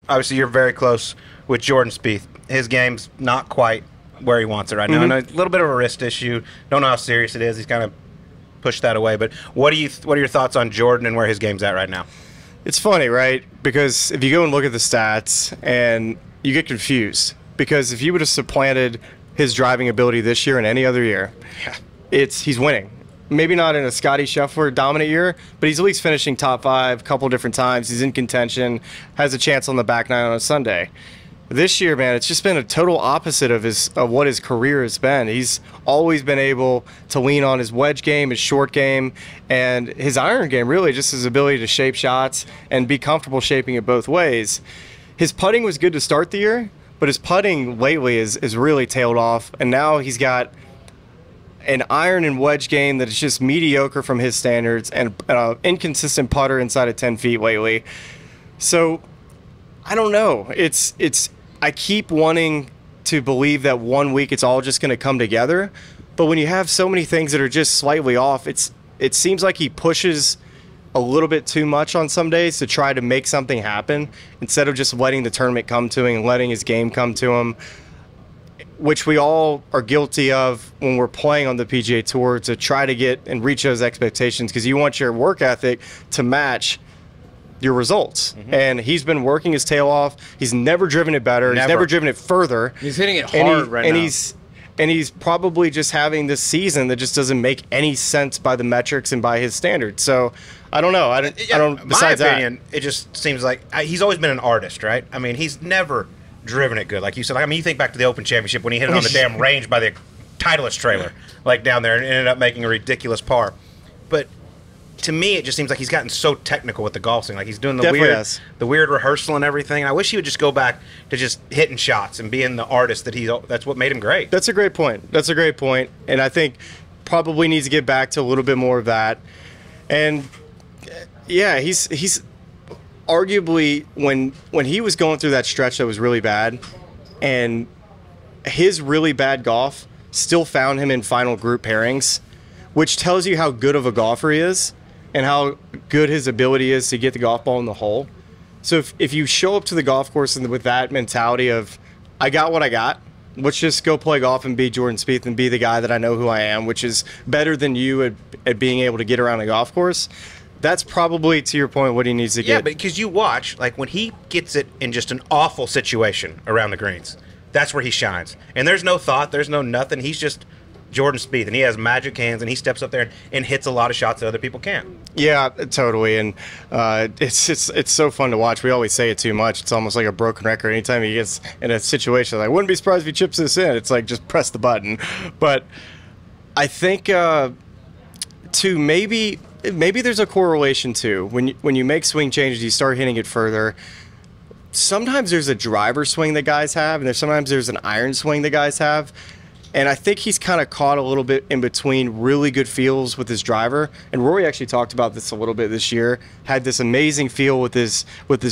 obviously you're very close with Jordan Spieth. His game's not quite where he wants it right now. I know a little bit of a wrist issue. Don't know how serious it is. He's kind of pushed that away. But what are your thoughts on Jordan and where his game's at right now? It's funny, right? Because if you go and look at the stats and you get confused, because if you would have supplanted his driving ability this year and any other year, he's winning. Maybe not in a Scottie Scheffler dominant year, but he's at least finishing top 5 a couple different times. He's in contention, has a chance on the back nine on a Sunday. This year, man, it's just been a total opposite of what his career has been. He's always been able to lean on his wedge game, his short game, and his iron game, really just his ability to shape shots and be comfortable shaping it both ways. His putting was good to start the year, but his putting lately is really tailed off, and now he's got an iron and wedge game that is just mediocre from his standards and an inconsistent putter inside of 10 feet lately. So I don't know. I keep wanting to believe that one week it's all just going to come together. But when you have so many things that are just slightly off, it seems like he pushes a little bit too much on some days to try to make something happen instead of just letting the tournament come to him and letting his game come to him, which we all are guilty of when we're playing on the PGA Tour, to try to get and reach those expectations because you want your work ethic to match your results. And he's been working his tail off. He's never driven it better. He's never driven it further. He's hitting it hard right now. And he's probably just having this season that just doesn't make any sense by the metrics and by his standards. So I don't know. I don't. Besides my opinion, it just seems like he's always been an artist, right? I mean, he's never driven it good, like you said. I mean, you think back to the Open Championship when he hit it on the damn range by the Titleist trailer, like down there, and ended up making a ridiculous par. But to me, it just seems like he's gotten so technical with the golf swing. Like he's doing the weird rehearsal and everything. And I wish he would just go back to just hitting shots and being the artist that's what made him great. That's a great point. That's a great point. And I think probably needs to get back to a little bit more of that. And yeah, he's arguably when he was going through that stretch that was really bad, and his really bad golf still found him in final group pairings, which tells you how good of a golfer he is and how good his ability is to get the golf ball in the hole. So if you show up to the golf course with that mentality of, I got what I got, let's just go play golf and be Jordan Spieth and be the guy that I know who I am, which is better than you at being able to get around a golf course, that's probably, to your point, what he needs to get. Yeah, because you watch, like when he gets it in just an awful situation around the greens, that's where he shines. And there's no thought, there's no nothing. He's just Jordan Spieth, and he has magic hands, and he steps up there and hits a lot of shots that other people can't. Yeah, totally, and it's so fun to watch. We always say it too much. It's almost like a broken record. Anytime he gets in a situation, like, I wouldn't be surprised if he chips this in. It's like, just press the button. But I think too, maybe there's a correlation too. When you make swing changes, you start hitting it further. Sometimes there's a driver swing that guys have, and sometimes there's an iron swing that guys have. And I think he's kind of caught a little bit in between really good feels with his driver. And Rory actually talked about this a little bit this year. Had this amazing feel with his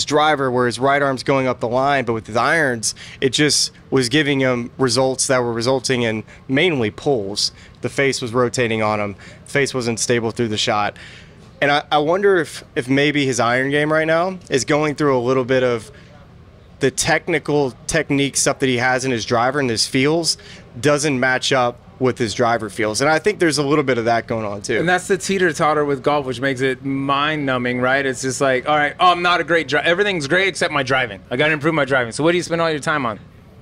driver where his right arm's going up the line, but with his irons, it just was giving him results that were resulting in mainly pulls. The face was rotating on him. The face wasn't stable through the shot. And I wonder if maybe his iron game right now is going through a little bit of the technical technique stuff that he has in his driver and his feels doesn't match up with his driver feels. And I think there's a little bit of that going on too. And that's the teeter-totter with golf, which makes it mind-numbing, right? It's just like, all right, I'm not a great driver. Everything's great except my driving. I got to improve my driving. So what do you spend all your time on?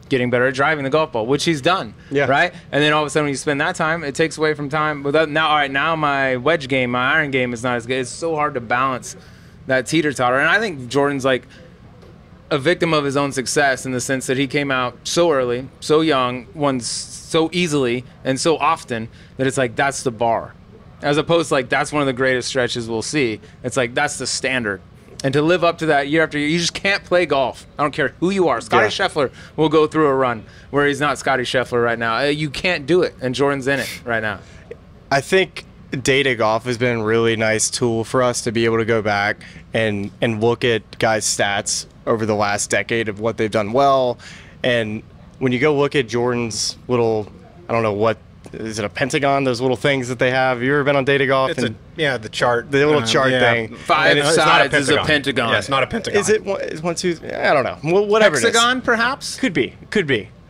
Getting better at driving the golf ball, which he's done, right? And then all of a sudden when you spend that time, it takes away from time. Now, all right, now my wedge game, my iron game is not as good. It's so hard to balance that teeter-totter. And I think Jordan's like a victim of his own success in the sense that he came out so early, so young, won so easily and so often that it's like that's the bar. As opposed to like that's one of the greatest stretches we'll see. It's like that's the standard. And to live up to that year after year, you just can't play golf. I don't care who you are. Scottie Scheffler will go through a run where he's not Scottie Scheffler right now. You can't do it, and Jordan's in it right now. I think data golf has been a really nice tool for us to be able to go back and look at guys' stats over the last decade of what they've done well. And when you go look at Jordan's little, I don't know what is it a pentagon? Those little things that they have. You ever been on Data Golf? It's the chart. The little chart thing. 5 it's not a sides is a pentagon. pentagon. Yeah, it's not a pentagon. Is it is 1, 2? I don't know. Well, whatever Hexagon, it is. perhaps? Could be.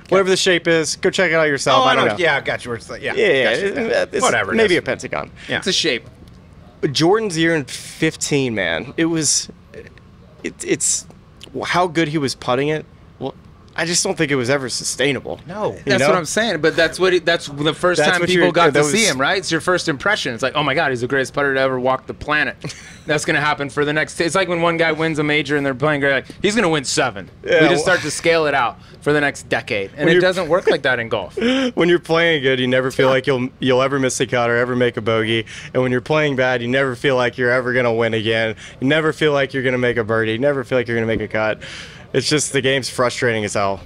Whatever the shape is, go check it out yourself. Oh, I don't know. Yeah, I got you. Gotcha. It's Whatever. Maybe a pentagon. Yeah. It's a shape. But Jordan's year in 15, man, it's how good he was putting it. Well, I just don't think it was ever sustainable. No. That's what I'm saying. But that's the first That's time what people you're- got that to see was- him, right? It's your first impression. It's like, oh my God, he's the greatest putter to ever walk the planet. That's going to happen for the next. It's like when one guy wins a major and they're playing great. Like, he's going to win 7. Yeah, We just start to scale it out for the next decade, and it doesn't work like that in golf. When you're playing good, you never feel like you'll ever miss a cut or ever make a bogey. And when you're playing bad, you never feel like you're ever gonna win again. You never feel like you're gonna make a birdie. You never feel like you're gonna make a cut. It's just the game's frustrating as hell.